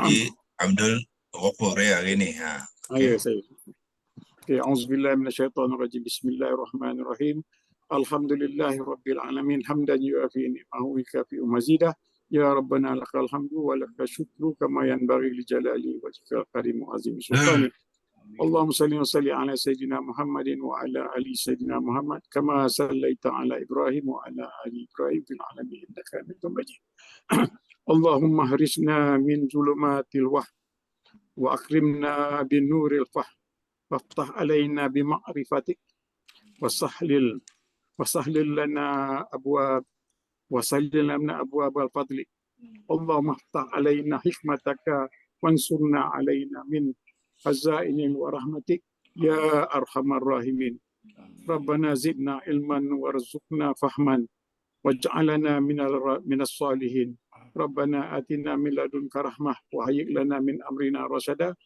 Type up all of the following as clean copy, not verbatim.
Haji Abdul Ghafur ya hari ni. Ya, saya. Okay, auzubillahi minasyaitonirrajim. Bismillahirrahmanirrahim. Alhamdulillahirabbil alamin hamdan yuafi ni'amahu wa yukafi'u mazidah. Ya Rabbana lakal hamdu wa lakal syukru kama yanbaghi li jalali wajhikal karim wa azim sultani. Allahumma salli wa salli ala sayyidina Muhammadin wa ala ali sayyidina Muhammad kama sallaita ala Ibrahim wa ala ali Ibrahim fil alamin innaka Hamidum Majid. Allahumma harisna min zulumatil wahm wa akrimna bin nuril fahm وافتح علينا بمعرفتك وسهل لنا أبواب وسهل لنا أبواب الفضل. اللهم افتح علينا حكمتك وانصرنا علينا من خزائن ورحمتك يا أرحم الراحمين. ربنا زدنا علما وارزقنا فهما واجعلنا من الصالحين. ربنا آتنا من لدنك رحمة وهيئ لنا من أمرنا رشدا.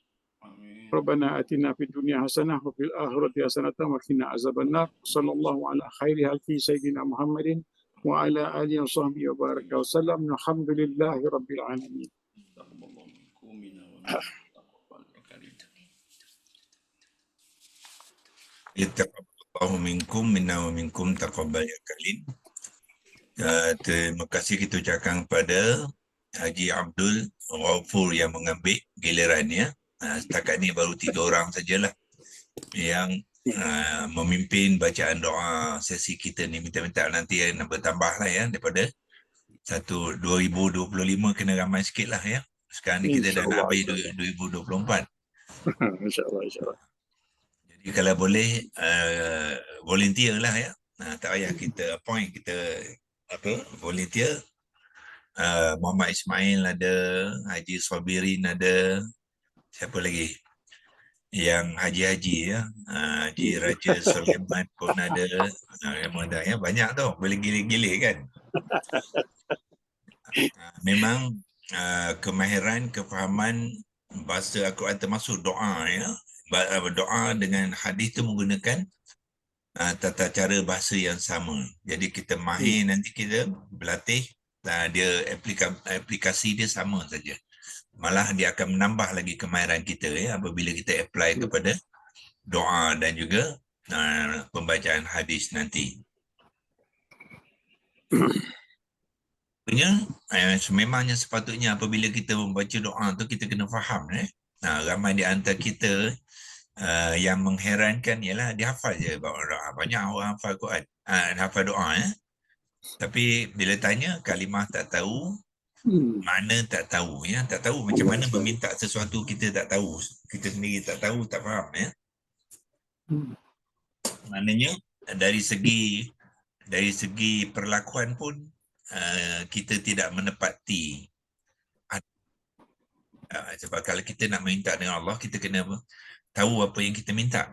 ربنا آتنا في الدنيا حسنة وفي الآخرة حسنة وقنا عذاب النار. صلى الله على خير خلق سيدنا محمد وعلى آله وصحبه وبارك وسلم. الحمد لله رب العالمين. Taqabbalallahu minkum minna wa minkum taqabbal ya karim. Terima kasih kita ucapkan kepada Haji Abdul Ghafur yang mengambil gilirannya. Setakat ni baru 3 orang sajalah yang memimpin bacaan doa sesi kita ni. Minta-minta nanti nak bertambah lah ya, daripada 2025 kena ramai sikit lah ya. Sekarang ni kita dah nak habis 2024. InsyaAllah. Jadi kalau boleh volunteer lah ya. Tak payah kita appoint, kita volunteer. Muhammad Ismail ada, Haji Sabirin ada, siapa lagi yang haji-haji ya, Haji Raja Sulaiman pun ada, ya, banyak tu, boleh gilir-gilir kan. Memang kemahiran, kefahaman bahasa Al-Quran termasuk doa ya. Doa dengan hadis tu menggunakan tata cara bahasa yang sama. Jadi kita mahir, nanti kita berlatih, dia aplikasi dia sama saja. Malah dia akan menambah lagi kemahiran kita ya, apabila kita apply kepada doa dan juga pembacaan hadis nanti. Memangnya sepatutnya apabila kita membaca doa tu kita kena faham ramai di antara kita yang mengherankan ialah dia hafal je doa. Banyak orang hafal Quran, hafal doa tapi bila tanya kalimah tak tahu, makna tak tahu ya, tak tahu macam mana meminta sesuatu kita tak tahu, kita sendiri tak tahu, tak faham ya. Maknanya dari segi perlakuan pun kita tidak menepati. Sebab kalau kita nak minta dengan Allah, kita kena tahu apa yang kita minta.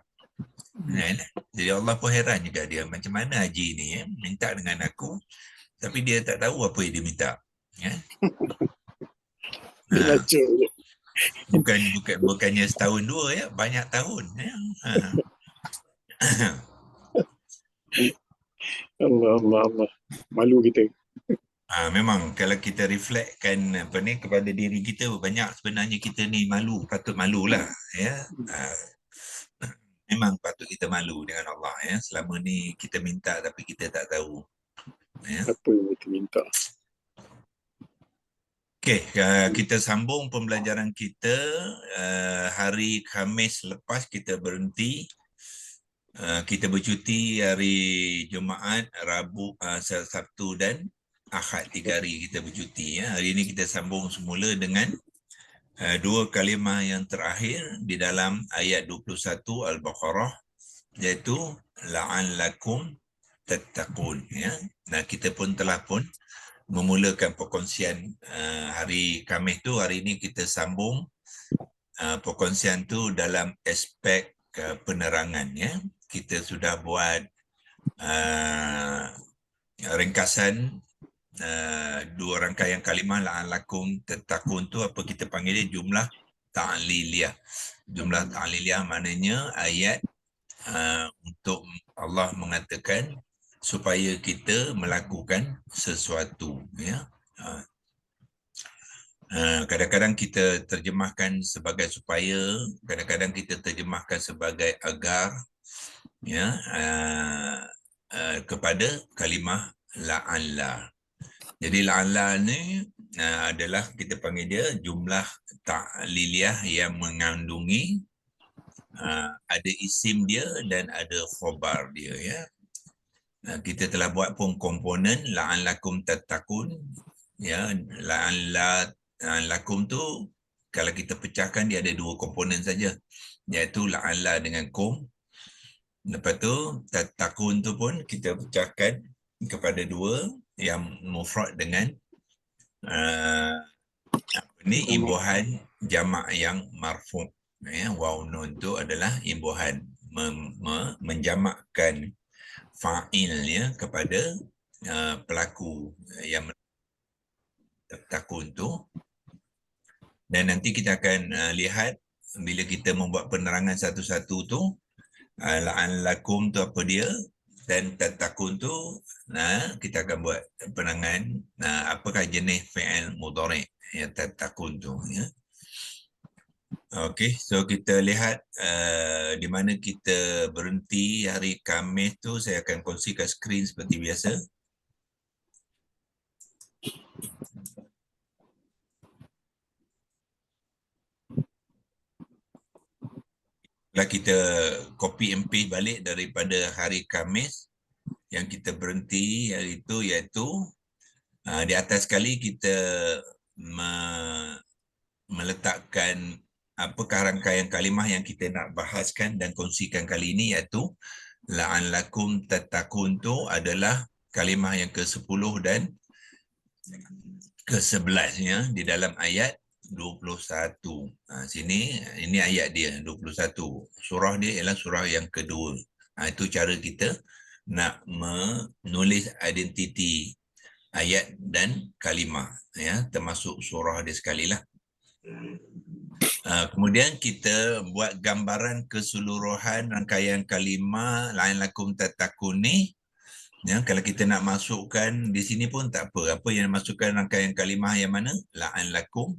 Jadi Allah pun heran juga dia, macam mana Haji ni minta dengan aku tapi dia tak tahu apa yang dia minta ya. Bukannya setahun dua ya, banyak tahun ya. Allah. Malu kita. Memang kalau kita reflektkan kepada diri kita, banyak sebenarnya kita ni malu, patut malulah ya. Memang patut kita malu dengan Allah ya. Selama ni kita minta tapi kita tak tahu ya. Apa yang kita minta. Okey, kita sambung pembelajaran kita. Hari Khamis lepas kita berhenti. Kita bercuti hari Jumaat, Rabu, Sabtu dan Ahad, 3 hari kita bercuti ya. Hari ini kita sambung semula dengan 2 kalimah yang terakhir di dalam ayat 21 Al-Baqarah, iaitu la'allakum tattaqun ya. Nah, kita pun telah memulakan perkongsian hari Khamis tu. Hari ini kita sambung perkongsian tu dalam aspek penerangan ya. Kita sudah buat ringkasan 2 rangkaian kalimah la'allakum tattaqun tu, apa kita panggil dia, jumlah ta'liliyah. Jumlah ta'liliyah maknanya ayat untuk Allah mengatakan supaya kita melakukan sesuatu ya. Kadang-kadang kita terjemahkan sebagai supaya, kadang-kadang kita terjemahkan sebagai agar, ya, kepada kalimah la'alla. Jadi la'alla ni adalah kita panggil dia jumlah ta'liliyah yang mengandungi ada isim dia dan ada khobar dia, ya. Kita telah buat pun komponen la'allakum tattaqun, ya. La'allakum tu kalau kita pecahkan dia ada dua komponen saja, iaitu la'alla dengan kum. Lepas tu tattaqun tu pun kita pecahkan kepada dua, yang mufrad dengan ini imbuhan jamak yang marfu', ya. Waw nun tu adalah imbuhan menjamakkan fa'il, ya, kepada pelaku yang takun tu. Dan nanti kita akan lihat bila kita membuat penerangan satu-satu tu, la'allakum tu apa dia, dan tatakun tu kita akan buat penerangan apakah jenis fi'il mudhari' yang tatakun tu, ya. Okey, so kita lihat di mana kita berhenti hari Khamis tu. Saya akan kongsikan skrin seperti biasa. Kalau kita copy and paste balik daripada hari Khamis yang kita berhenti hari itu, iaitu di atas sekali kita meletakkan apakah rangkaian kalimah yang kita nak bahaskan dan kongsikan kali ini, iaitu la'allakum tattaqun tu adalah kalimah yang ke-10 dan ke-11, ya, di dalam ayat 21. Sini ini ayat dia 21. Surah dia ialah surah yang kedua. Itu cara kita nak menulis identiti ayat dan kalimah, ya, termasuk surah dia sekali lah. Kemudian kita buat gambaran keseluruhan rangkaian kalimah la'allakum tattaqun ni. Ya, kalau kita nak masukkan di sini pun tak apa. Apa yang masukkan rangkaian kalimah yang mana? La'allakum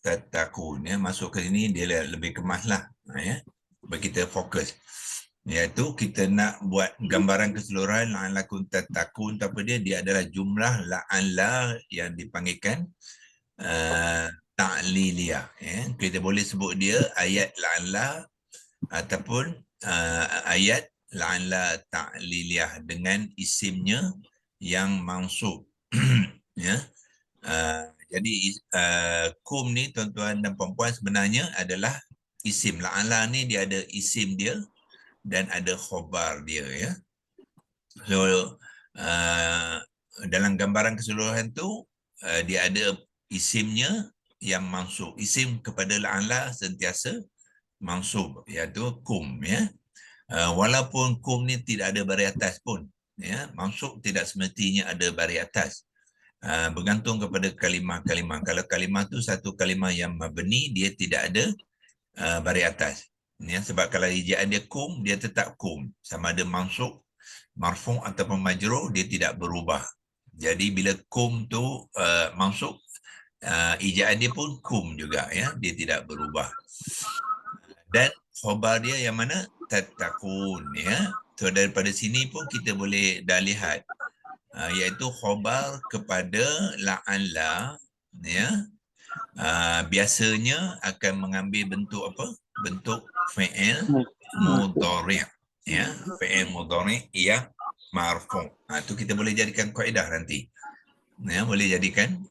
tattaqun, ya. Masuk ke sini dia lebih kemaslah, ya. Bagi kita fokus. Iaitu kita nak buat gambaran keseluruhan la'allakum tattaqun, apa dia? Dia adalah jumlah la'alla yang dipanggilkan ta'liliyah, ya. Kita boleh sebut dia ayat la'alla ataupun ayat la'alla ta'liliyah dengan isimnya yang mansub. Ya. Jadi kum ni tuan-tuan dan puan-puan sebenarnya adalah isim. La'alla ni dia ada isim dia dan ada khobar dia, ya. So dalam gambaran keseluruhan tu dia ada isimnya yang mansub. Isim kepada la'alla sentiasa mansub, iaitu kum, ya. Walaupun kum ni tidak ada baris atas pun, ya, mansub tidak semestinya ada baris atas. Bergantung kepada kalimah-kalimah. Kalau kalimah tu satu kalimah yang mabni, dia tidak ada baris atas, ya. Sebab kalau ijaan dia kum, dia tetap kum, sama ada mansub, marfu' ataupun majrur, dia tidak berubah. Jadi bila kum tu mansub, ijaan dia pun kum juga, ya, dia tidak berubah. Dan khobar dia yang mana? Tattaqun, ya. So daripada sini pun kita boleh dah lihat iaitu khobar kepada la'alla, ya, biasanya akan mengambil bentuk apa? Bentuk fi'il mudhari', ya, fi'il mudhari' yang marfu'. Tu kita boleh jadikan kaedah nanti, ya, boleh jadikan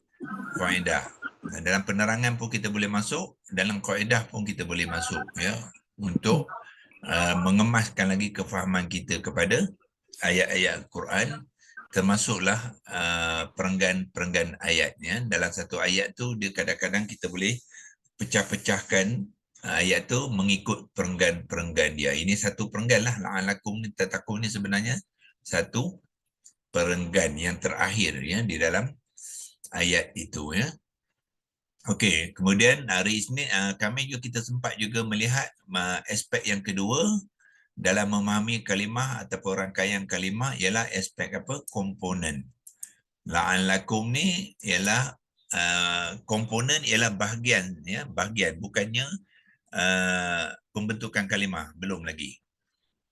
kaedah. Dalam penerangan pun kita boleh masuk, dalam kaedah pun kita boleh masuk, ya, untuk mengemaskan lagi kefahaman kita kepada ayat-ayat Al-Quran, termasuklah perenggan-perenggan ayatnya. Dalam satu ayat tu dia kadang-kadang kita boleh pecah-pecahkan ayat tu mengikut perenggan-perenggan dia. Ini satu perenggan lah, la'allakum tattaqun ni sebenarnya satu perenggan yang terakhir, ya, di dalam ayat itu, ya. Okey, kemudian hari Isnin kami juga kita sempat juga melihat aspek yang kedua dalam memahami kalimah ataupun rangkaian kalimah, ialah aspek apa? Komponen. La'allakum ni ialah komponen ialah bahagian, ya, bahagian, bukannya pembentukan kalimah, belum lagi.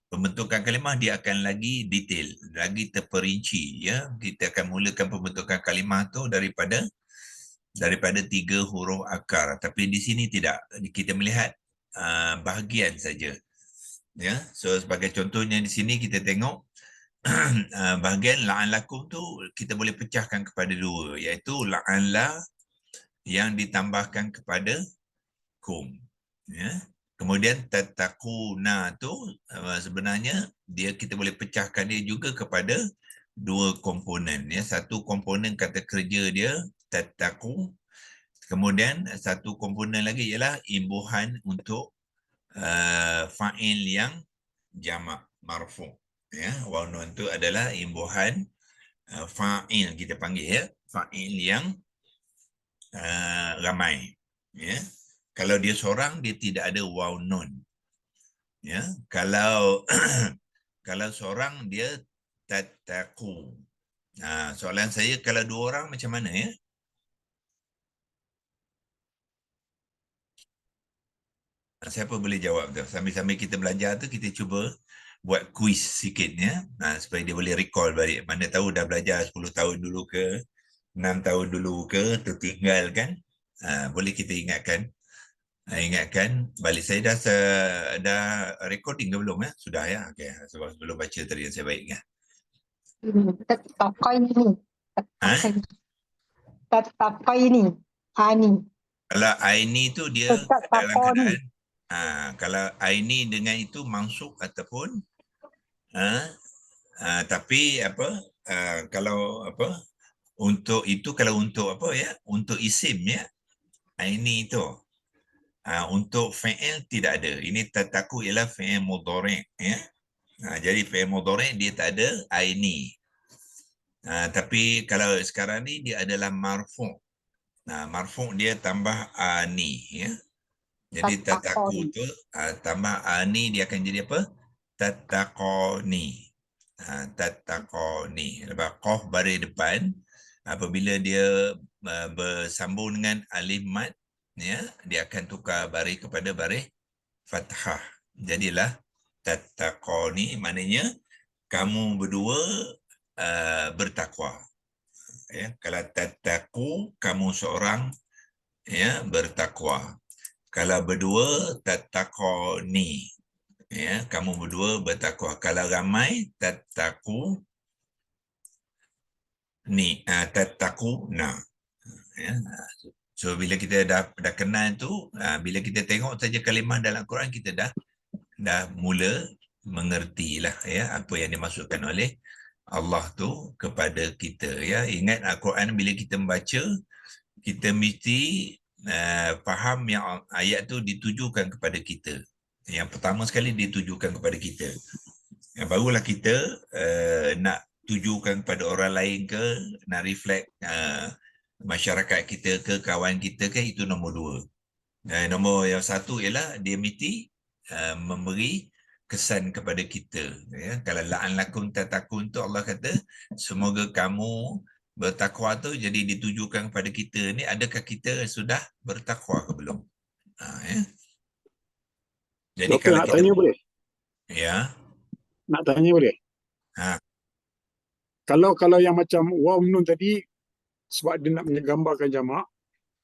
Pembentukan kalimah dia akan lagi detail, lagi terperinci, ya. Kita akan mulakan pembentukan kalimah tu daripada 3 huruf akar, tapi di sini tidak. Kita melihat bahagian saja, ya. So sebagai contohnya di sini kita tengok bahagian la'alakum tu kita boleh pecahkan kepada dua, iaitu la'ala yang ditambahkan kepada kum, ya. Kemudian tatakuna tu sebenarnya kita boleh pecahkan dia juga kepada dua komponen, ya. Satu komponen kata kerja dia tataku, kemudian satu komponen lagi ialah imbuhan untuk fa'il yang jamak marfu, ya. Waw nun tu adalah imbuhan fa'il, kita panggil, ya, fa'il yang ramai, ya. Kalau dia seorang, dia tidak ada waw nun, ya. Kalau kalau seorang, dia tataku. Soalan saya, kalau dua orang macam mana, ya? Siapa boleh jawab tu? Sambil-sambil kita belajar tu, kita cuba buat kuis sikit, ya. Supaya dia boleh recall balik. Mana tahu dah belajar 10 tahun dulu ke, 6 tahun dulu ke, tertinggal kan. Boleh kita ingatkan. Balik. Saya dah recording ke belum, ya? Sudah, ya. Okay. Sebab belum baca tadi yang saya baik, ya. Tatakoini. Ani. Kalau aini tu dia dalam keadaan kalau aini dengan itu mansub ataupun tapi kalau untuk itu, kalau untuk untuk isim, ya, aini itu. Untuk fi'il tidak ada. Ini tataku ialah fi'il mudhari', ya. Jadi fi'il mudhari' dia tak ada aini. Tapi kalau sekarang ni dia adalah marfu'. Marfu' dia tambah ani, ya. Jadi tataku tu tambah ani, dia akan jadi apa? Tatakoni. Tatakoni. Lepas qaf baris depan, apabila dia bersambung dengan alif mat, ya, dia akan tukar baris kepada baris fathah. Jadilah tatakoni, maknanya kamu berdua bertakwa. Ya, kalau tataku, kamu seorang, ya, bertakwa. Kalau berdua, tatakoni, ya, kamu berdua bertakwa. Kalau ramai, tataku ni, tataku na, ya. So bila kita dah kenal tu, bila kita tengok saja kalimah dalam Quran, kita dah mula mengertilah, ya, apa yang dimaksudkan oleh Allah tu kepada kita, ya. Ingat Al-Quran bila kita membaca, kita mesti faham yang ayat tu ditujukan kepada kita. Yang pertama sekali ditujukan kepada kita. Barulah kita nak tujukan kepada orang lain ke, nak reflect masyarakat kita ke, kawan kita ke, itu nombor dua. Nombor yang satu ialah dia mesti memberi kesan kepada kita. Ya. Kalau la'alakum tatakun tu Allah kata, semoga kamu bertakwa tu, jadi ditujukan kepada kita ni, adakah kita sudah bertakwa ke belum? Ya. Jadi Doktor, kalau nak kita tanya boleh? Ya. Nak tanya boleh? Kalau yang macam waw nun tadi, sebab dia nak menggambarkan jamak,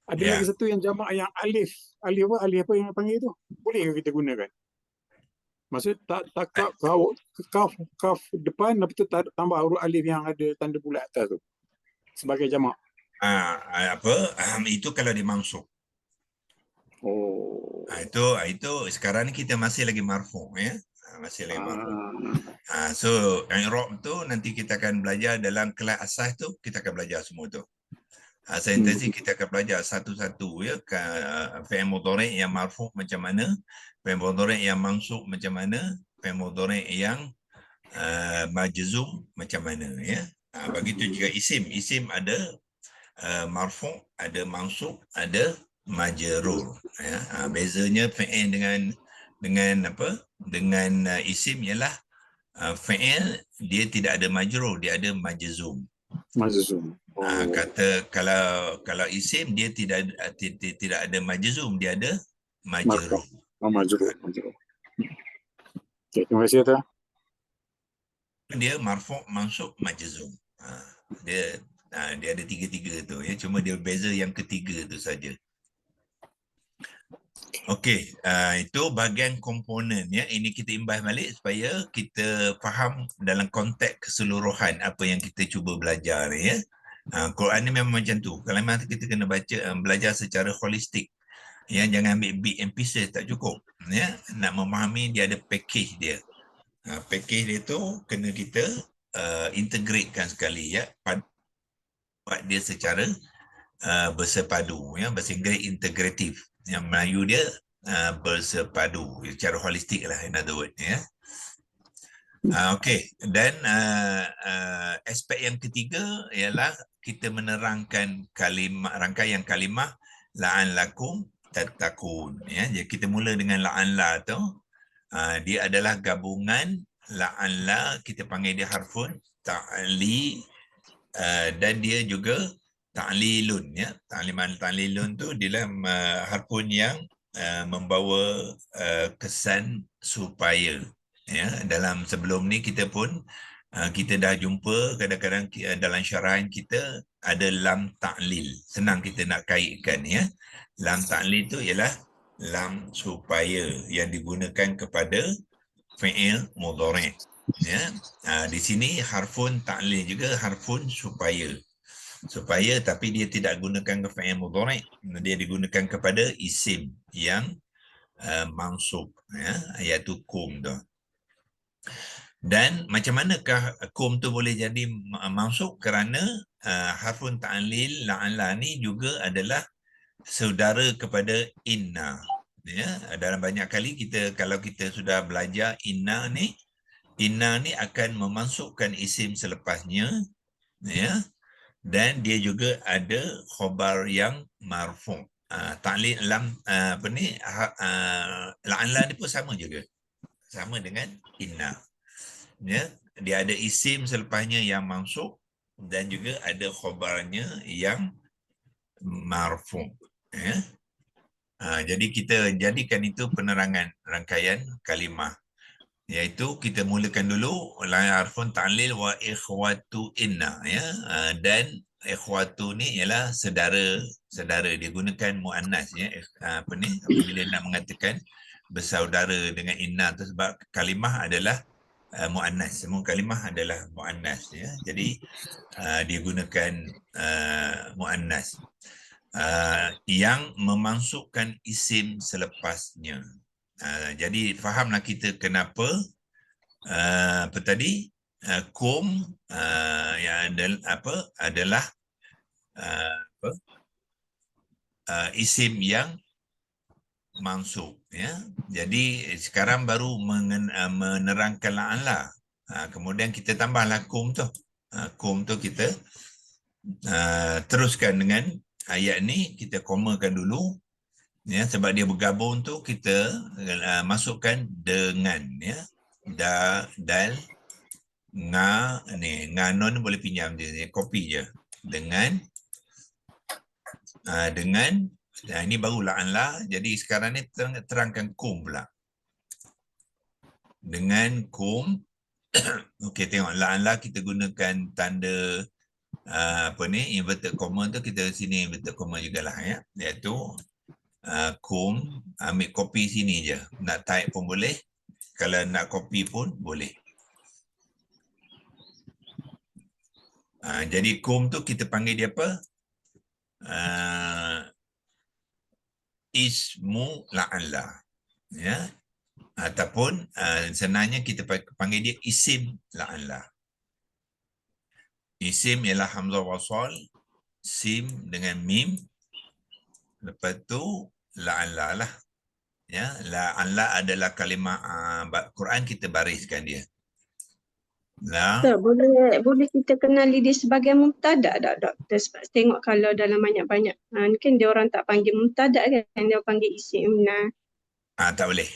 ada Ya. lagi satu yang jamak yang alif apa yang panggil tu? Boleh ke kita gunakan? Maksud tak kaf depan, lepas tu tambah huruf alif yang ada tanda bulat atas tu sebagai jamak. Itu kalau dimaksud. Oh. Itu sekarang ni kita masih lagi marfu', ya. Masih lagi marfu'. So i'rab tu nanti kita akan belajar dalam kelas asas tu, kita akan belajar semua tu. Sintesi kita akan belajar satu-satu, ya, fi'il mudhari' yang marfu' macam mana, fi'il mudhari' yang mansub macam mana, fi'il mudhari' yang majzum macam mana, ya. Begitu juga isim ada marfu', ada mansub, ada majrur, ya. Bezanya fi'il dengan isim ialah fi'il dia tidak ada majrur, dia ada majzum. Majzum. Oh, Kata kalau isim dia tidak ada majzum, dia ada marfu. majrur. Majrur. Majrur. Okey, terima kasih Tuan. Dia marfu', mansub, majzum. Dia dia ada tiga-tiga tu ya, cuma dia beza yang ketiga tu saja. Okey, itu bahagian komponen ya. Ini kita imbas balik supaya kita faham dalam konteks keseluruhan apa yang kita cuba belajar ni ya. Quran ni memang macam tu. Kalau memang kita kena baca, belajar secara holistik. Ya, jangan ambil bit and pieces, tak cukup. Ya, nak memahami dia ada package dia. Package dia tu kena kita integratekan sekali ya. Buat dia secara bersepadu ya, bahasa Inggeris integratif. Yang Melayu dia bersepadu secara holistik lah, in other word ya. Okey, dan aspek yang ketiga ialah kita menerangkan rangkaian kalimah la'allakum tattaqun ya. Jadi kita mula dengan la'alla tu, dia adalah gabungan la'alla, kita panggil dia harfun ta'li, dan dia juga ta'lilun ya. Ta'lilun tu dia harfun yang membawa kesan supaya ya. Dalam sebelum ni kita pun kita dah jumpa kadang-kadang dalam syarahan kita ada lam ta'lil. Senang kita nak kaitkan ya. Lam ta'lil tu ialah lam supaya yang digunakan kepada fi'il mudhari' ya. Di sini harfun ta'lil juga, harfun supaya. Supaya tapi dia tidak gunakan ke fi'il mudhari', dia digunakan kepada isim yang mansub ya, iaitu kum tu. Dan macam manakah kum tu boleh jadi mansub? Kerana harfun ta'lil la'alla ni juga adalah saudara kepada inna ya. Dalam banyak kali kalau kita sudah belajar inna ni akan memansubkan isim selepasnya ya, dan dia juga ada khabar yang marfu'. Ta'lil lam la'alla ni pun sama juga, sama dengan inna ya. Dia ada isim selepasnya yang mansub dan juga ada khabarnya yang marfu' ya. Jadi kita jadikan itu penerangan rangkaian kalimah, iaitu kita mulakan dulu harfun ta'lil wa ikhwatu inna ya. Dan ikhwatu ni ialah saudara, dia gunakan muannas ya. Apabila nak mengatakan bersaudara dengan inna tu, sebab kalimah adalah muannas, semua kalimah adalah muannas ya. Jadi dia gunakan muannas yang memansubkan isim selepasnya. Jadi fahamlah kita kenapa apa tadi kum yang adalah isim yang mansub ya. Jadi sekarang baru menerangkan la'alla. Kemudian kita tambahlah kum tu. Kum tu kita teruskan dengan ayat ni, kita komakan dulu ya, sebab dia bergabung tu kita masukkan dengan ya. Dal nga ni, nga non boleh pinjam je, copy je. Dengan ini baru la'alla. Jadi sekarang ni terangkan kum pula. Dengan kum. Okey, tengok la'alla kita gunakan tanda inverted comma tu, kita sini inverted comma jugalah ya, iaitu kum. Ambil copy sini je, nak type pun boleh, kalau nak copy pun boleh. Jadi kum tu kita panggil dia apa? Ismu la'alla ya, ataupun senangnya kita panggil dia isim la'alla. Isim ialah hamzah wasal, sim dengan mim, lepas tu la'alla lah ya. La'alla adalah kalimah Quran, kita bariskan dia. Boleh kita kenali dia sebagai mubtada tak, Doktor? Sebab tengok kalau dalam banyak-banyak kan dia orang tak panggil mubtada kan, dia panggil isim. Tak boleh.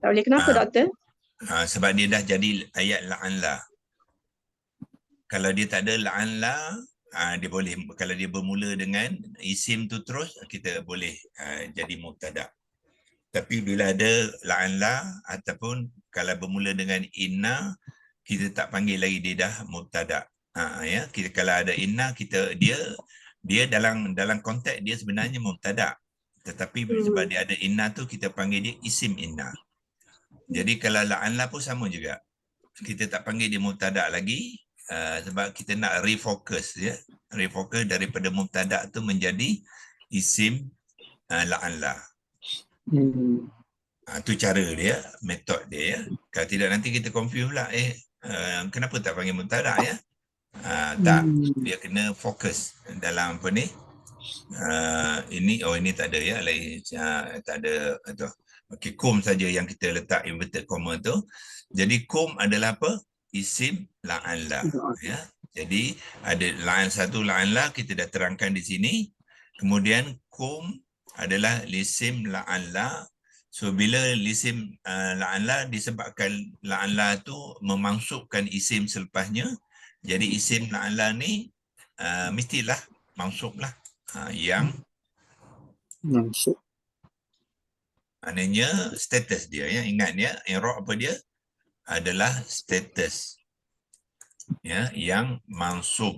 Tak boleh, kenapa Doktor? Sebab dia dah jadi ayat la'alla. Kalau dia tak ada la'alla, dia boleh, kalau dia bermula dengan isim tu terus, kita boleh jadi mubtada. Tapi bila ada la'alla ataupun kalau bermula dengan inna, kita tak panggil lagi dia dah mubtada. Ya, kita kalau ada inna, dia dalam konteks dia sebenarnya mubtada. Tetapi sebab dia ada inna tu, kita panggil dia isim inna. Jadi kalau la'alla pun sama juga. Kita tak panggil dia mubtada lagi, sebab kita nak refocus, ya. Refocus daripada mubtada tu menjadi isim la'alla. Tu cara dia, metod dia, ya. Kalau tidak nanti kita confuse pula, kenapa tak panggil mubtada, ya? Tak, dia kena fokus dalam apa ni? Ini tak ada, ya, lain, tak ada tu. Okey, kum saja yang kita letak inverted comma tu. Jadi kum adalah apa? Isim la'alla, ya. Jadi ada la'an satu la'alla kita dah terangkan di sini. Kemudian kum adalah lisim la'alla. So bila lisim la'alla disebabkan la'alla tu memangsubkan isim selepasnya, jadi isim la'alla ni mestilah mangsublah, yang Maksud. maknanya status dia, ya. Ingat, ya, i'rab apa dia? Adalah status, ya, yang mansub.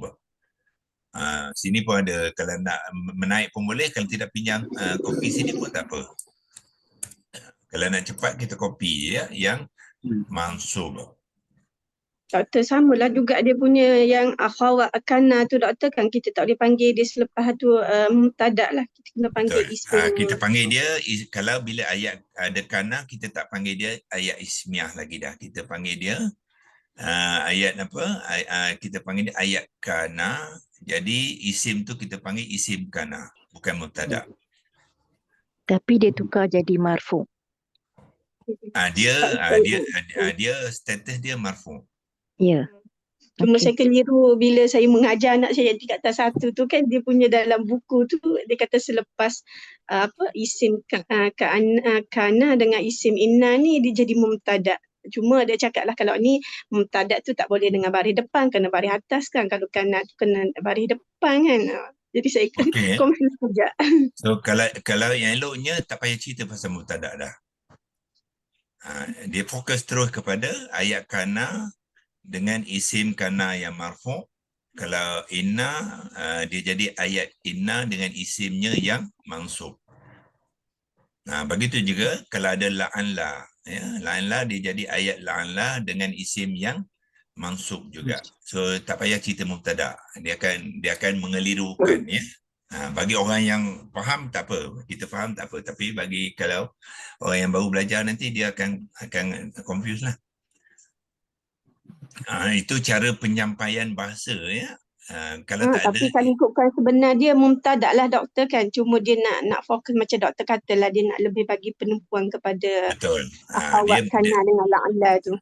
Sini pun ada, kalau nak menaik pun boleh, kalau tidak pinjam kopi sini pun tak apa. Kalau nak cepat kita copy, ya, yang mansub. Doktor, samalah juga dia punya yang akhawat kana tu doktor, kan kita tak boleh panggil dia selepas tu mubtada lah. Kita kena panggil Betul. isim. Kita panggil dia, kalau bila ayat ada kana, kita tak panggil dia ayat ismiah lagi dah. Kita panggil dia ayat apa? Kita panggil dia ayat kana. Jadi isim tu kita panggil isim kana, bukan mubtada. Tapi dia tukar jadi marfu. Dia status dia marfu. Ya. Cuma Okey. saya keliru bila saya mengajar anak saya yang tingkat atas 1 tu, kan dia punya dalam buku tu dia kata selepas isim kana dengan isim inna ni dia jadi mubtada. Cuma dia cakap lah kalau ni mubtada tu tak boleh dengan baris depan, kena baris atas kan. Kalau kana tu kena baris depan kan. Jadi saya Okey. confuse saja. So kalau yang eloknya tak payah cerita pasal mubtada dah. Dia fokus terus kepada ayat kana dengan isim kana yang marfu'. Kalau inna, dia jadi ayat inna dengan isimnya yang mansub. Begitu juga kalau ada la'anla, ya, la'anla dia jadi ayat la'anla dengan isim yang mansub juga. So tak payah cerita mubtada. Dia akan mengelirukan, ya. Bagi orang yang faham tak apa, kita faham tak apa, tapi bagi kalau orang yang baru belajar nanti dia akan confuse lah. Itu cara penyampaian bahasa, ya. Kalau tak Tapi ada, kalau ikutkan sebenar dia mubtada lah doktor kan. Cuma dia nak fokus macam doktor katalah, dia nak lebih bagi penumpuan kepada betul. akhawat kana dengan la'alla tu.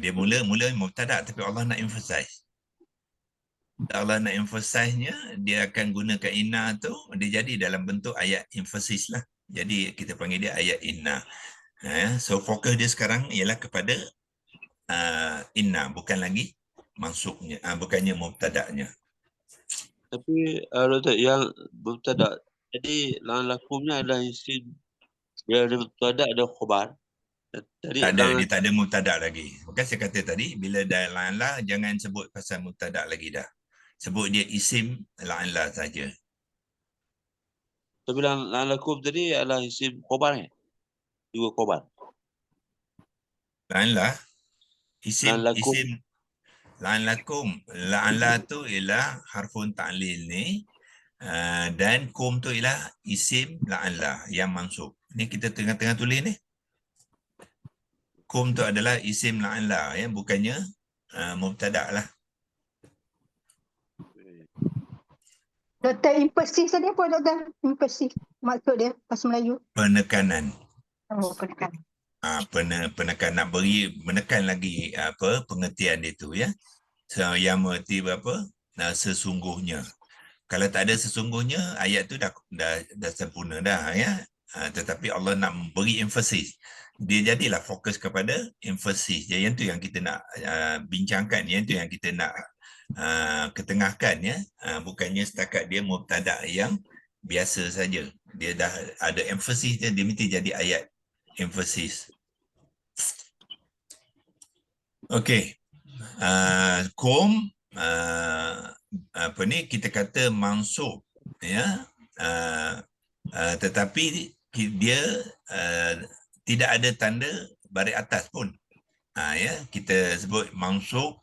Dia mula mubtada, tapi Allah nak emphasize. Allah nak emphasize-nya, dia akan gunakan inna tu, dia jadi dalam bentuk ayat emphasis lah. Jadi kita panggil dia ayat inna. So fokus dia sekarang ialah kepada inna, bukan lagi mansubnya, bukannya mubtada'nya. Tapi Doktor, yang mubtada, jadi la'an lakumnya adalah isim, bila ada mubtada ada khabar. Tadi Tak ada, dia tak ada mubtada lagi. Bukan saya kata tadi, bila dah la'anlah, jangan sebut pasal mubtada lagi dah. Sebut dia isim la'anlah saja. Tapi la'an lakum tadi adalah isim khabar ya? Juga khabar. La'anlah, isim La'an lakum. la'anlah tu ialah harfun ta'lil ni, dan kum tu ialah isim la'anlah yang mansub. Ni kita tengah-tengah tulis ni. Kum tu adalah isim la'anlah, ya, bukannya mubtada' lah. Doktor, impersif tadi apa doktor? Impersif. Maksud dia bahasa Melayu. Penekanan. Oh, penekan. Penekan, nak menekan lagi pengertian dia tu, ya. So, yang mengerti apa? Sesungguhnya. Kalau tak ada sesungguhnya, ayat tu dah sempurna dah, ya. Tetapi Allah nak beri emphasis. Dia jadilah fokus kepada emphasis. Yang tu yang kita nak bincangkan, yang tu yang kita nak ketengahkan ya. Bukannya setakat dia mubtada yang biasa saja. Dia dah ada emphasis dia mesti jadi ayat emphasis. Okey. Kum apa ni kita kata mansub ya. Tetapi dia tidak ada tanda baris atas pun. Ya, kita sebut mansub.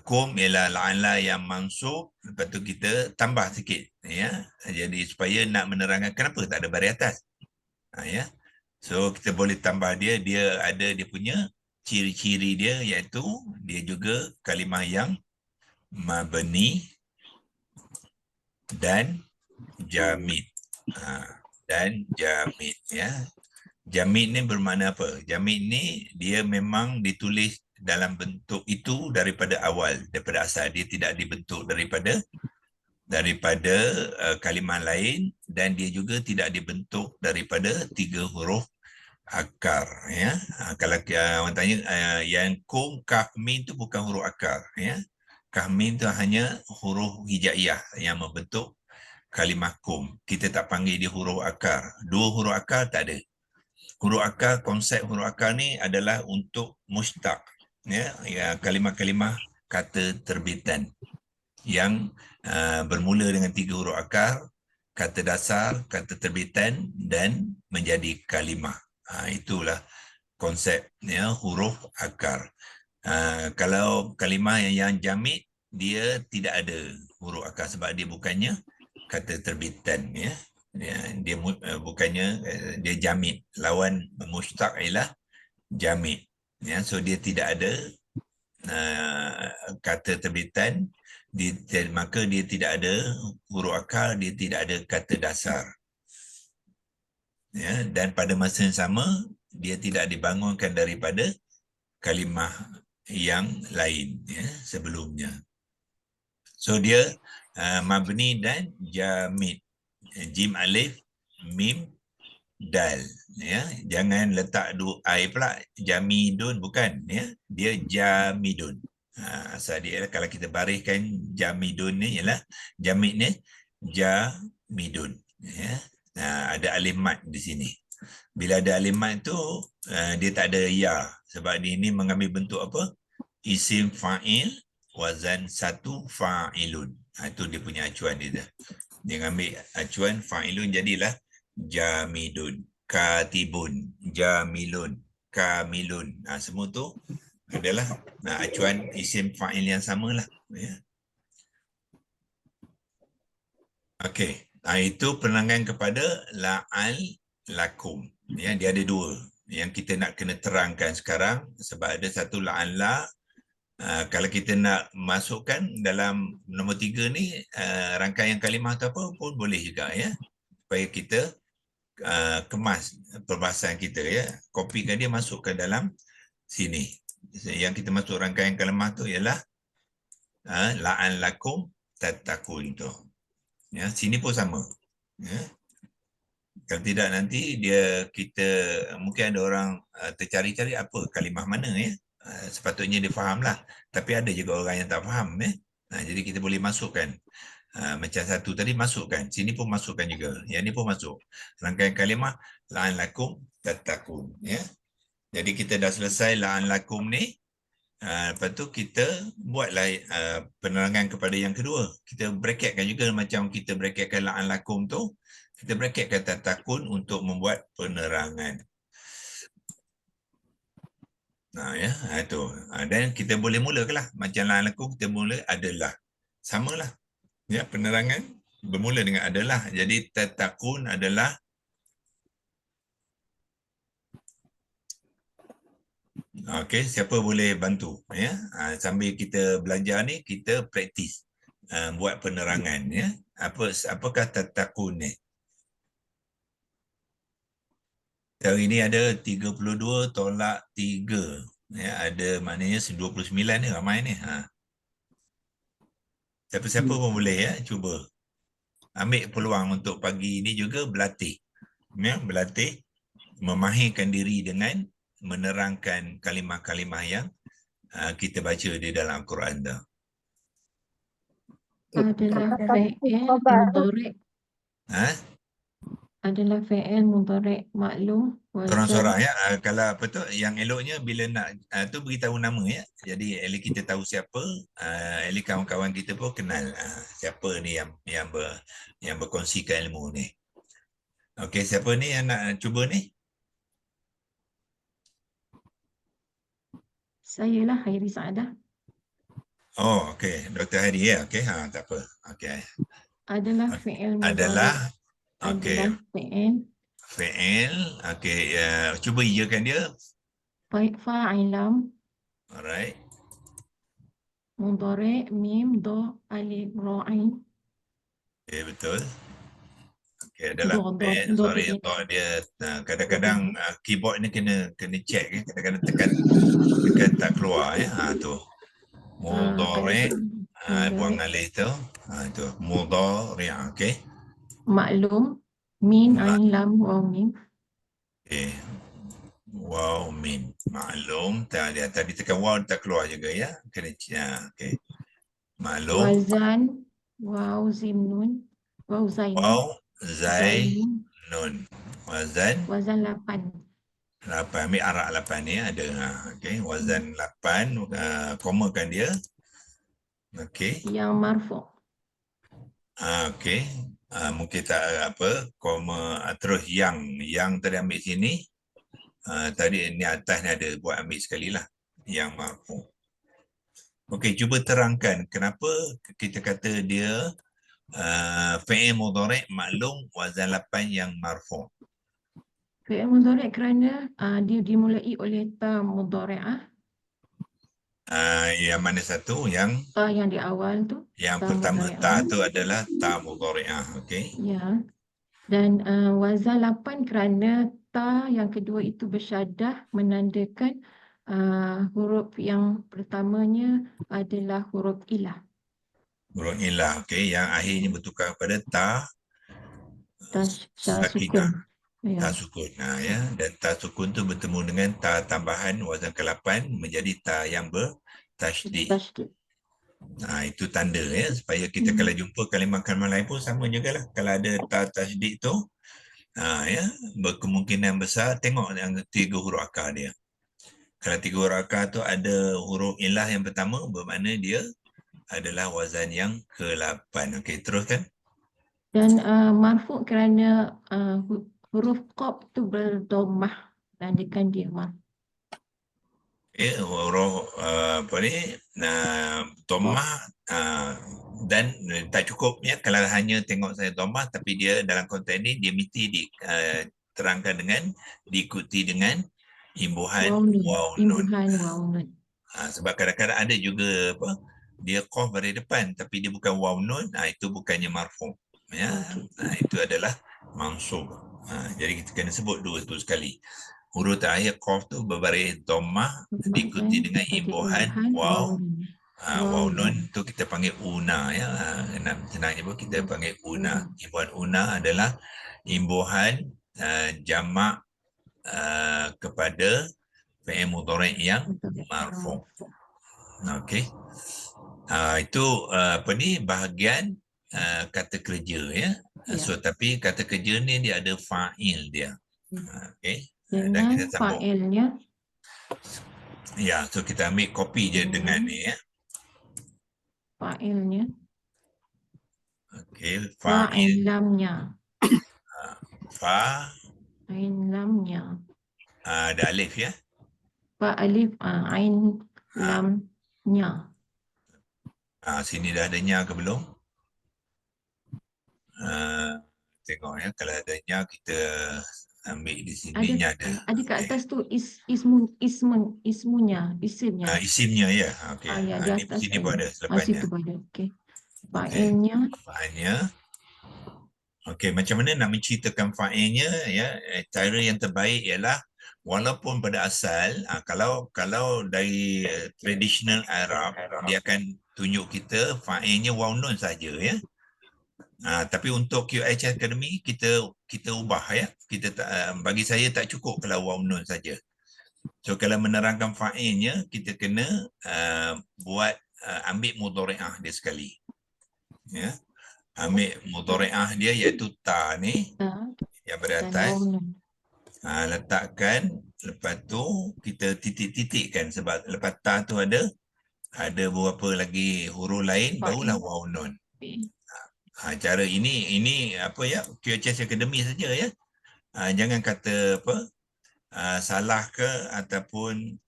Kum ialah la'anlah yang mansub, lepas tu kita tambah sikit ya. Jadi supaya nak menerangkan kenapa tak ada baris atas. Ya. So kita boleh tambah dia ada dia punya ciri-ciri dia, iaitu dia juga kalimah yang mabni dan jamid. Dan jamid ya. Jamid ni bermakna apa? Jamid ni dia memang ditulis dalam bentuk itu daripada awal, daripada asal. Dia tidak dibentuk daripada kalimah lain, dan dia juga tidak dibentuk daripada 3 huruf akar ya. Kalau orang tanya yang kum kaf mim tu bukan huruf akar ya. Kaf mim tu hanya huruf hijaiyah yang membentuk kalimah kum. Kita tak panggil dia huruf akar. 2 huruf akar tak ada. Huruf akar, konsep huruf akar ni adalah untuk mustaq ya, kalimah-kalimah kata terbitan yang bermula dengan 3 huruf akar, kata dasar, kata terbitan dan menjadi kalimah. Itulah konsep ya, huruf akar. Kalau kalimah yang jamid, dia tidak ada huruf akar sebab dia bukannya kata terbitan ya. Dia bukannya dia jamid. Lawan mustaq ialah jamid ya. So dia tidak ada kata terbitan, maka dia tidak ada huruf akar, dia tidak ada kata dasar ya. Dan pada masa yang sama dia tidak dibangunkan daripada kalimah yang lain ya sebelumnya. So dia mabni dan jamid. Jim alif mim dal ya. Jangan letak ai pula, jamidun bukan ya. Dia jamidun. Asal dia kalau kita bariskan jamidun ni ialah jamid ni jamidun ya. Ada alif mat di sini. Bila ada alif mat tu dia tak ada ya, sebab dia ni mengambil bentuk apa? Isim fa'il wazan 1 fa'ilun. Itu dia punya acuan dia. Dia ambil acuan fa'ilun jadilah jamidun, katibun, jamilun, kamilun. Semua tu adalah acuan isim fa'il yang samalah ya. Okey, itu penerangan kepada la'al lakum ya. Dia ada 2 yang kita nak kena terangkan sekarang, sebab ada satu la'al la. Kalau kita nak masukkan dalam nombor 3 ni rangkaian kalimah atau apa pun boleh juga ya, supaya kita kemas perbahasan kita ya, kopikan dia masukkan dalam sini. Yang kita masuk rangkaian kalimah tu ialah la'an lakum tattaqun tu ya. Sini pun sama ya. Kalau tidak nanti kita mungkin ada orang tercari-cari apa kalimah mana ya. Sepatutnya dia fahamlah, tapi ada juga orang yang tak faham ya. Jadi kita boleh masukkan macam satu tadi masukkan, sini pun masukkan juga, yang ni pun masuk rangkaian kalimah la'an lakum tattaqun ya. Jadi kita dah selesai la'an lakum ni, lepas tu kita buatlah penerangan kepada yang kedua. Kita bracketkan juga macam kita bracketkan la'an lakum tu, kita bracketkan tattaqun untuk membuat penerangan. Ya, itu. Dan kita boleh mulakanlah macam la'an lakum, kita mula adalah. Samalah. Ya, penerangan bermula dengan adalah. Jadi tattaqun adalah okey, siapa boleh bantu ya? Sambil kita belajar ni kita praktis buat penerangan ya. Apakah tattaqun ni? Hari ini ada 32 tolak 3. Ya, ada maknanya 29 ni, ramai ni. Siapa-siapa pun boleh ya, cuba. Ambil peluang untuk pagi ini juga berlatih. Ya, berlatih memahirkan diri dengan menerangkan kalimah-kalimah yang kita baca di dalam Al-Quran dah. adalah fi'il Khabar. mudhari', Ha? adalah fi'il mudhari' maklum Korang wazan sorang ya. Kalau apa tu, yang eloknya bila nak tu beritahu nama ya. Jadi elok kita tahu siapa, elok kawan-kawan kita pun kenal siapa ni yang berkongsikan ilmu ni. Okey, siapa ni yang nak cuba ni? saya lah Hairi Saadah, Oh, okey, Dr. Hadi ya. Okey, tak apa. Okey. adalah fi'il Adalah mudhari', okey, adalah fi'il fi'il. Okey, cuba iyakan dia. fa'ilam Alright. mudhari' mim do alif ra ain Okey, betul. Okey, adalah do sorry, dia dia kadang-kadang keyboard ni kena check kadang-kadang tekan tak keluar ya. Tu. Mudhari', buang alif tu. Tu mudhari', okey. maklum min ain lam waw mim Okey. Waw min maklum tadi tekan waw tak keluar juga ya. Kena okey. Maklum. wazan waw zim nun waw zain Waw zai zain nun. Wazan wazan 8 8, ambil arak 8 ni ada. Okey, wazan 8, komakan dia. Okey. yang marfu' Okey. Mungkin tak apa, koma terus yang tadi ambil sini. Tadi ni atas ni ada buat ambil sekali lah. Yang marfu'. Okey, cuba terangkan kenapa kita kata dia fi'il mudhari' maklum wazan 8 yang marfu'. fi'il mudhari' kerana dia dimulai oleh ta mudhari'ah, Yang mana satu? Yang ta yang di awal tu ta pertama mudhari'ah. ta tu adalah ta mudhari'ah. Okey. Ya. Dan wazan 8 kerana ta yang kedua itu bersyadah menandakan huruf yang pertamanya adalah huruf ilah. Huruf ilah. Okey, yang akhirnya bertukar kepada ta Ta sakinah. sukun. Ya. Ta sukun. Ya. Dan ta sukun tu bertemu dengan ta tambahan wazan ke-8 menjadi ta yang bertasydid. Tasydid. Itu tanda ya supaya kita kalau jumpa kalimah-kalimah lain pun sama jugalah. Kalau ada ta tasydid tu ya, berkemungkinan besar tengok yang 3 huruf akar dia. Kalau 3 huruf akar tu ada huruf ilah yang pertama, bermakna dia adalah wazan yang ke-8. Okey, teruskan. Dan marfu' kerana huruf qaf tu berdomah, menandakan dia marfu'. Huruf apa ni, domah dan tak cukup ya kalau hanya tengok saya domah, tapi dia dalam konteks ni dia mesti diterangkan dengan diikuti dengan imbuhan waw nun. Imbuhan waw nun. Sebab kadang-kadang ada juga apa, dia qaf pada depan tapi dia bukan waw nun, itu bukannya marfu' ya. Itu adalah mansub. Jadi kita kena sebut dua tu sekali. Huruf terakhir qaf tu berbaris dhammah diikuti dengan imbuhan waw. Waw nun tu kita panggil una ya. Senangnya pun kita panggil una. Imbuhan una adalah imbuhan jamak kepada fi'il mudhari' yang marfu'. Okey. Itu apa ni bahagian kata kerja ya. So tapi kata kerja ni dia ada fa'il dia. Okey. Dan kita sambung. Fa'ilnya. Ya, so kita ambil kopi je dengan ni ya. Fa'ilnya. Okey, fa'il lamnya. Fa'il lamnya. Ada alif ya. Alif ain lamnya. Sini dah ada nya ke belum? Tengok ya, kalau ada nya kita ambil di sini nya ada. Ada kat atas tu ismunya. Isimnya ya. Okey. Ya, di Ini atas sini pun ada selepasnya. situ pun ada. Okey. Fa'ilnya. Fa'ilnya. Okey, macam mana nak menceritakan fa'ilnya ya? Cara yang terbaik ialah walaupun pada asal kalau dari traditional Arab dia akan tunjuk kita fa'ilnya waw nun saja ya. Tapi untuk QH Academy kita ubah ya. Kita bagi saya tak cukup kalau waw nun saja. So kalau menerangkan fa'ilnya kita kena buat ambil mudhari'ah dia sekali. Ya. Ambil mudhari'ah dia iaitu ta ni Ta yang dan beratas. waw nun. Letakkan, lepas tu kita titik-titikkan sebab lepas ta tu ada beberapa lagi huruf lain barulah waw nun. Cara ini apa ya, QHS Academy saja ya. Jangan kata apa salah ke ataupun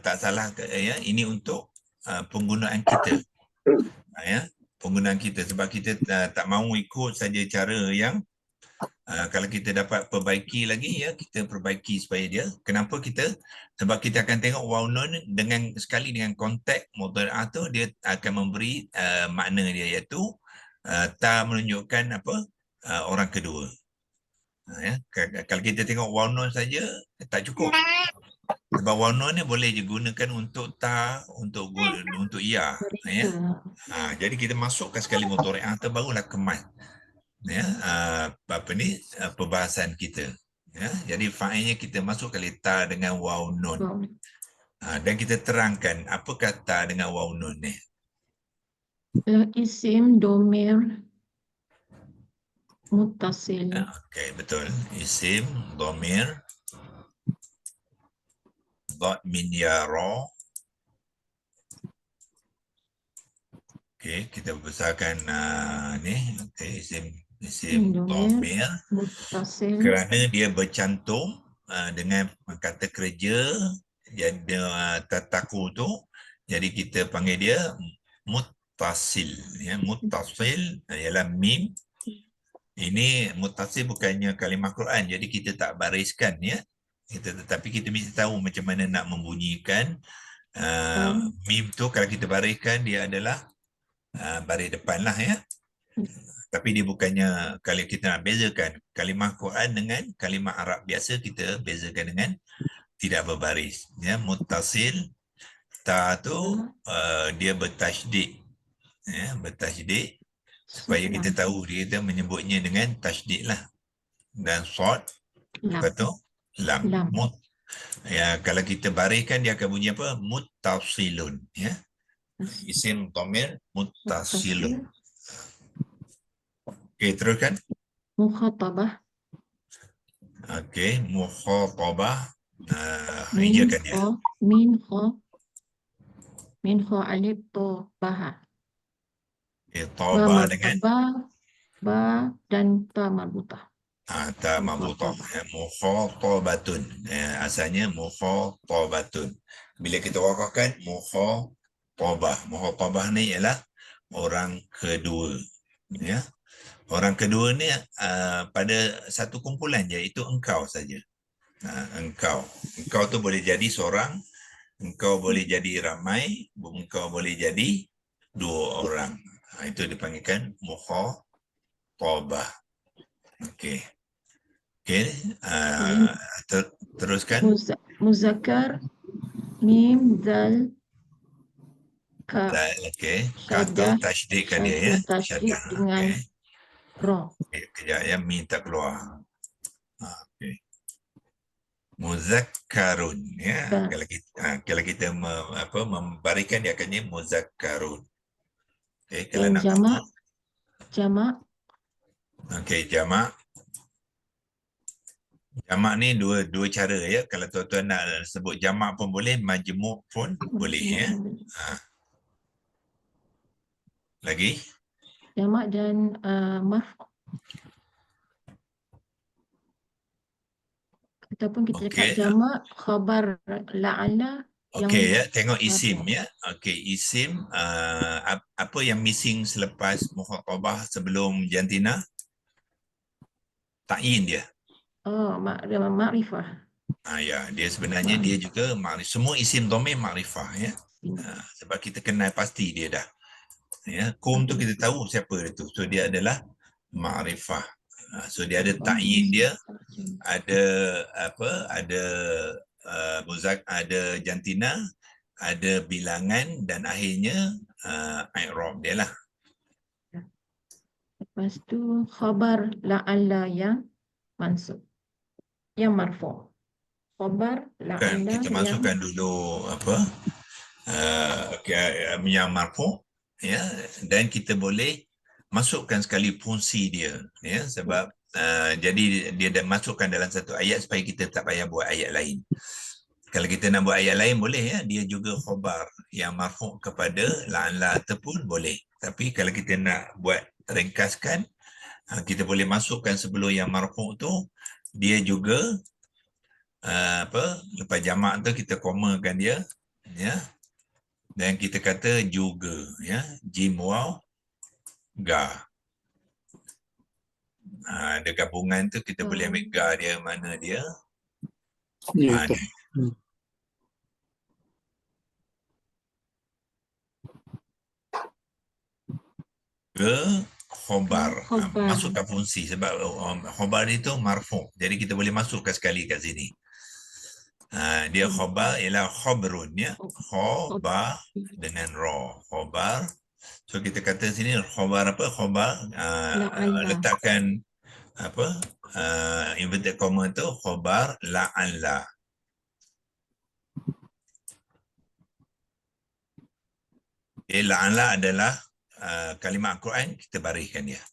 tak salah ke ya. Ini untuk penggunaan kita. Ya, penggunaan kita sebab kita tak mahu ikut saja cara yang kalau kita dapat perbaiki lagi ya, kita perbaiki supaya dia. Kenapa kita? Sebab kita akan tengok waw nun dengan sekali dengan konteks mudhari'ah tu dia akan memberi makna dia iaitu ta menunjukkan apa orang kedua. Ya. Kalau kita tengok waw nun saja tak cukup. Sebab waw nun ni boleh digunakan untuk ta, untuk ya. Ya. Jadi kita masukkan sekali mudhari'ah tu barulah kemas. Ya, apa ni perbahasan kita. Ya, jadi fa'ilnya kita masuk kali ta dengan waw nun. Dan kita terangkan apa kata dengan waw nun ni. Isim domir muttasil. Okey, betul. Isim dhamir dhat min yara. Okey, kita besarkan ni. Okay, isim dhamir muttasil kerana dia bercantum dengan kata kerja dia tataku tu, jadi kita panggil dia muttasil ya. Muttasil ialah mim. Ini muttasil bukannya kalimah Quran, jadi kita tak bariskan ya. Tetapi kita mesti tahu macam mana nak membunyikan mim tu. Kalau kita bariskan dia adalah baris depan lah ya. Tapi dia bukannya, kalau kita nak bezakan kalimah Quran dengan kalimah Arab biasa, kita bezakan dengan tidak berbaris ya. Muttasil ta tu dia bertasydid ya, bertasydid supaya kita tahu dia menyebutnya dengan tasydid lah. Dan shad lepas tu lam. Ya, kalau kita bariskan dia akan bunyi apa? Muttasilun ya. Isim dhamir muttasilun. Okey, teruskan. Mukhatabah. Okey, mukhatabah. Hijakan dia. Min kha alif to baha. Taba dengan ba dan ta marbutah. Ta marbutah. Mukhatabatun. Asalnya mukhatabatun. Bila kita wakafkan mukhatabah. Mukhatabah ni ialah orang kedua. Ya. Orang kedua ni pada satu kumpulan je, itu engkau saja. Engkau tu boleh jadi seorang, engkau boleh jadi ramai, engkau boleh jadi dua orang. Itu dipanggilkan mukhatabah. Okey. Teruskan. Muzakkar mim zal ka. Okey. Kata tasydidkan dia ya. Tasydid dengan ra. Kejap ya, minta keluar. Okey. Muzakkarun ya. Kalau kita membarikan dia akan jadi muzakkarun. Okey, kalau nak jamak. Okey, jamak. Jamak ni dua cara ya. Kalau tuan-tuan nak sebut jamak pun boleh, majmuk pun boleh ya. Lagi? Jamak dan marfu'. Ataupun kita letak jamak khabar la'ala. Okey ya, tengok isim ya. Okey, isim apa yang missing selepas mukhatabah sebelum jantina? Ta'yin dia. Ma'rifah. Ya, dia sebenarnya dia juga ma'rifah. Semua isim dhamir ma'rifah ya. Sebab kita kenal pasti dia dah. Ya, kum tu kita tahu siapa dia tu. So dia adalah ma'rifah. So dia ada ta'yin dia, ada ada jantina, ada bilangan dan akhirnya i'rab dia lah. Lepas tu khabar la'alla yang mansub, yang marfu'. Khabar la'alla Kita masukkan dulu yang marfu' ya, dan kita boleh masukkan sekali fungsi dia, ya, sebab jadi dia dah masukkan dalam satu ayat supaya kita tak payah buat ayat lain. Kalau kita nak buat ayat lain boleh, ya, dia juga khabar yang marfu' kepada la'alla ataupun boleh. Tapi kalau kita nak buat ringkaskan, kita boleh masukkan sebelum yang marfu' tu dia juga lepas jamak tu kita komakan dia, ya, dan kita kata juga, ya, jim waw ga. Ada gabungan tu kita boleh ambil ga dia mana dia. Ya, Ni. Ke khobar. Masukkan fungsi sebab khobar itu marfu'. Jadi kita boleh masukkan sekali kat sini. Dia khobar ialah khobrun, ya. Khobar dengan ra. Khobar. So kita kata sini khobar apa? Khobar letakkan apa? Inverted comma tu khobar la'alla. La'alla adalah kalimat Al-Quran, kita bariskan dia.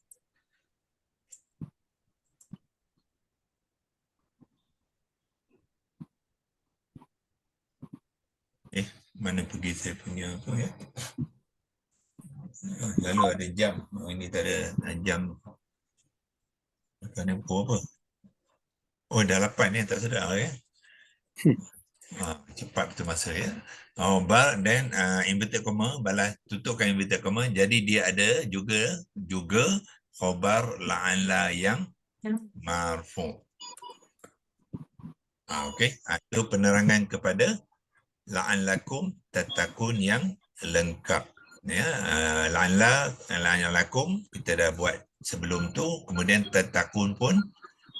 Mana pergi saya punya apa, ya? Lalu ada jam. Ini tak ada jam. Kerana pukul apa? Oh, dah 8 ni, tak sedar, ya? Cepat betul masa, ya. Bar dan inverted comma, balas tutupkan inverted comma. Jadi dia ada juga khabar la'alla yang marfu'. Okey, itu penerangan kepada la'allakum tattaqun yang lengkap, ya. La'allakum kita dah buat sebelum tu, kemudian tattaqun pun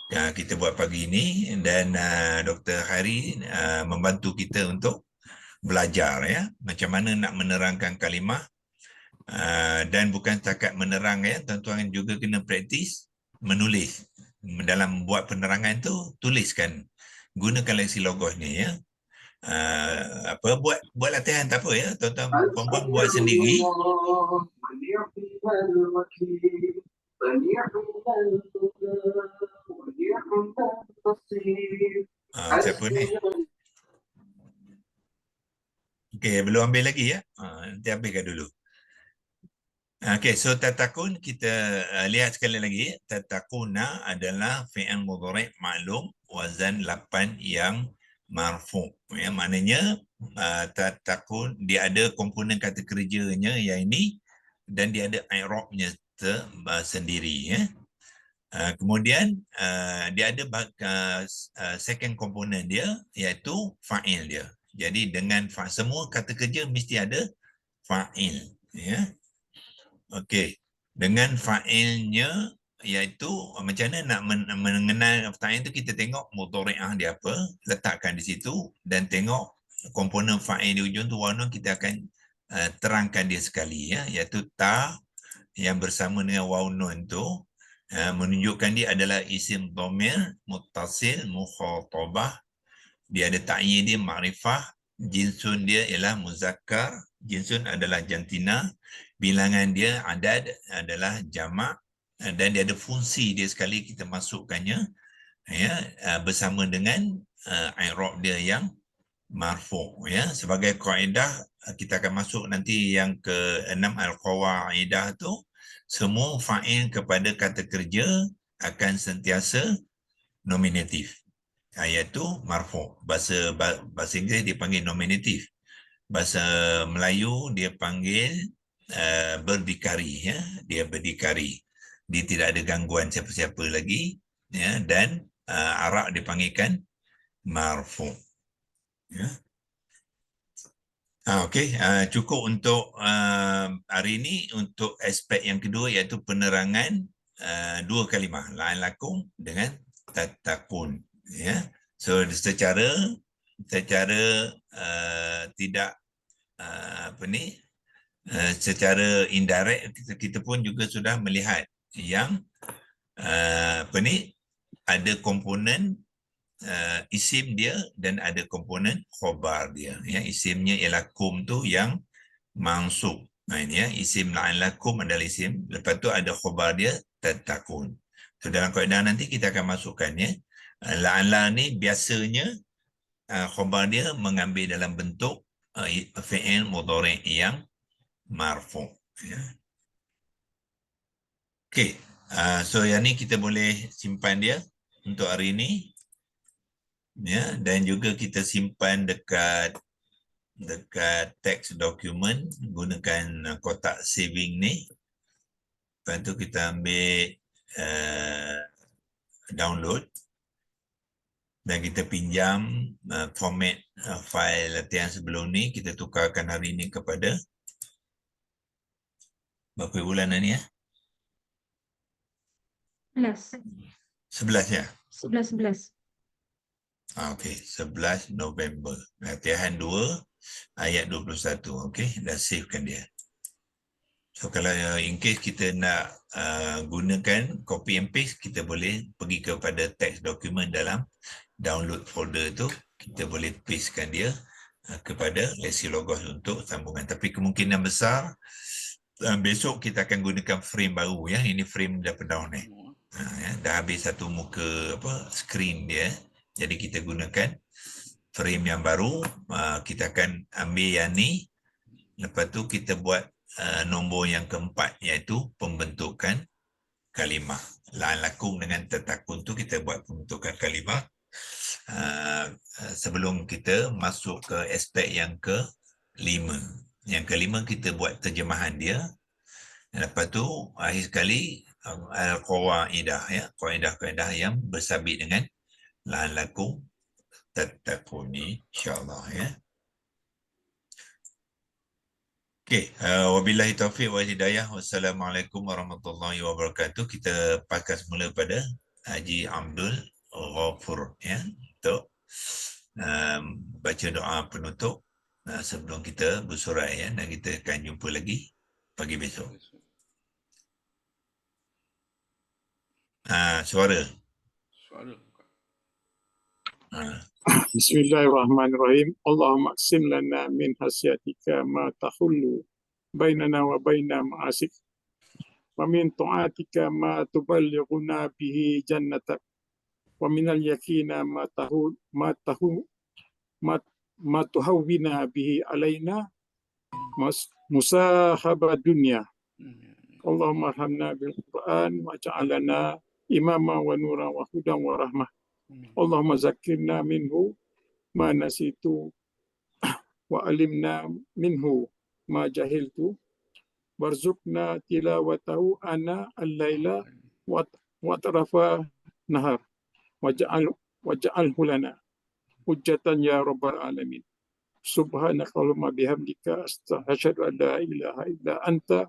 kita buat pagi ini, dan Dr. Hari membantu kita untuk belajar, ya, macam mana nak menerangkan kalimah, dan bukan setakat menerang, ya, tuan-tuan juga kena praktis menulis. Dalam buat penerangan tu tuliskan, gunakan leksi logos ni, ya. Buat latihan tak apa, ya, tuan-tuan perempuan buat sendiri. Siapa ni? Okey, belum ambil lagi, ya. Nanti habiskan dulu. Okey, so tatakun kita lihat sekali lagi. Tatakuna adalah fi'il mudhari' ma'lum wazan 8 yang marfu', ya, maknanya tatakun dia ada komponen kata kerjanya yang ini, dan dia ada i'rabnya sendiri, ya. Kemudian dia ada second komponen dia, iaitu fa'il dia. Jadi dengan semua kata kerja mesti ada fa'il, ya. Okey, dengan fa'ilnya, iaitu macam mana nak mengenal fa'il tu, kita tengok mudhari'ah dia apa, letakkan di situ, dan tengok komponen fa'il di ujung tu warna, kita akan terangkan dia sekali, ya, iaitu ta yang bersama dengan waw nun tu menunjukkan dia adalah isim dhamir muttasil mukhatabah. Dia ada ta'yin dia ma'rifah, jinsun dia ialah muzakkar, jinsun adalah jantina, bilangan dia adad adalah jamak, dan dia ada fungsi dia sekali kita masukkannya, ya, bersama dengan i'rab dia yang marfu', ya. Sebagai kaedah kita akan masuk nanti yang ke-6 al-qawaidah tu, semua fa'il kepada kata kerja akan sentiasa nominatif, iaitu marfu'. Bahasa Inggeris dia panggil nominatif, bahasa Melayu dia panggil berdikari, ya, dia berdikari, dia tidak ada gangguan siapa-siapa lagi, ya, dan Arab dipanggilkan marfu', ya. Okey, cukup untuk hari ini. Untuk aspek yang kedua, iaitu penerangan dua kalimah la'allakum dengan tattaqun, ya. So secara tidak secara indirect kita pun juga sudah melihat yang ada komponen isim dia dan ada komponen khobar dia, ya. Isimnya ialah kum tu yang mansub, Nah ini ya, isim la'an lakum adalah isim. Lepas tu ada khabar dia, tattaqun. So dalam kaedah nanti kita akan masukkannya. La'an la ni biasanya khabar dia mengambil dalam bentuk fi'il mudhari' yang marfu'. Ya. Okey, so yang ni kita boleh simpan dia untuk hari ini. Ya, dan juga kita simpan dekat text document gunakan kotak saving ni. Lepas tu kita ambil download dan kita pinjam format file latihan sebelum ni, kita tukarkan hari ni kepada berapa bulan ni ya? 11 ya? 11. Okey, 11 November. Latihan 2 ayat 21. Okey, dah savekan dia. So kalau in case kita nak gunakan copy and paste, kita boleh pergi kepada text document dalam download folder tu, kita boleh pastekan dia kepada Lexi Logos untuk sambungan. Tapi kemungkinan besar besok kita akan gunakan frame baru ya. Ini frame daripada ni. Ya, dah habis satu muka screen dia. Jadi kita gunakan frame yang baru. Kita akan ambil yang ni. Lepas tu kita buat nombor yang keempat, iaitu pembentukan kalimah. La'an lakum dengan tattaqun tu kita buat pembentukan kalimah. Sebelum kita masuk ke aspek yang kelima. Yang kelima kita buat terjemahan dia. Lepas tu akhir sekali al-qawaidah ya, kaedah-kaedah yang bersabit dengan la'an lakum tattaqun, insya-Allah ya. Okey, wabillahi taufiq wal hidayah. Wassalamualaikum warahmatullahi wabarakatuh. Kita paskan semula pada Haji Abdul Ghafur ya, untuk baca doa penutup sebelum kita bersurai ya, dan kita akan jumpa lagi pagi besok. Suara. Bismillahirrahmanirrahim. Allahumma aqsim lana min hasyatika ma tahullu bainana wa baina ma'asik wa min ta'atika ma tuballighuna bihi jannatak wa min al-yaqina ma tuhawwina bihi alaina musahaba dunya. Allahumma arhamna bil Qur'an wa ja'alana imama wa nura wa hudan wa rahmah. Allahumma zakirna minhu ma nasitu wa alimna minhu ma jahiltu warzuqna tilawatahu ana al-laila wa tarafa nahar waj'alhu lana hujjatan ya rabbal alamin. Subhanaka Allahumma bihamdika astaghfiruka an la ilaha illa anta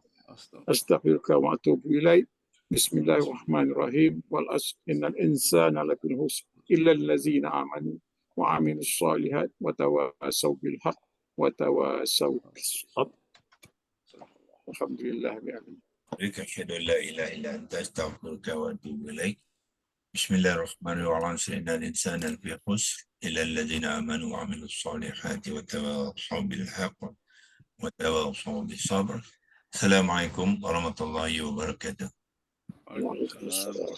astaghfiruka wa atubu ilaik. Bismillahirrahmanirrahim. Wal asr innal insana lafii khusr illa allazina amanu wa amilus solihat wa tawasaw bil haqq wa tawasaw bis sabr. Alhamdulillah bi alamin. Asyhadu an la ilaha illa anta astaghfiruka wa atubu ilaik. Bismillahirrahmanirrahim. Innal insana lafii khusr illa allazina amanu wa amilus solihati wa tawasaw bil haqq wa tawasaw bis sabr. Assalamualaikum warahmatullahi wabarakatuh. Waalaikumsalam.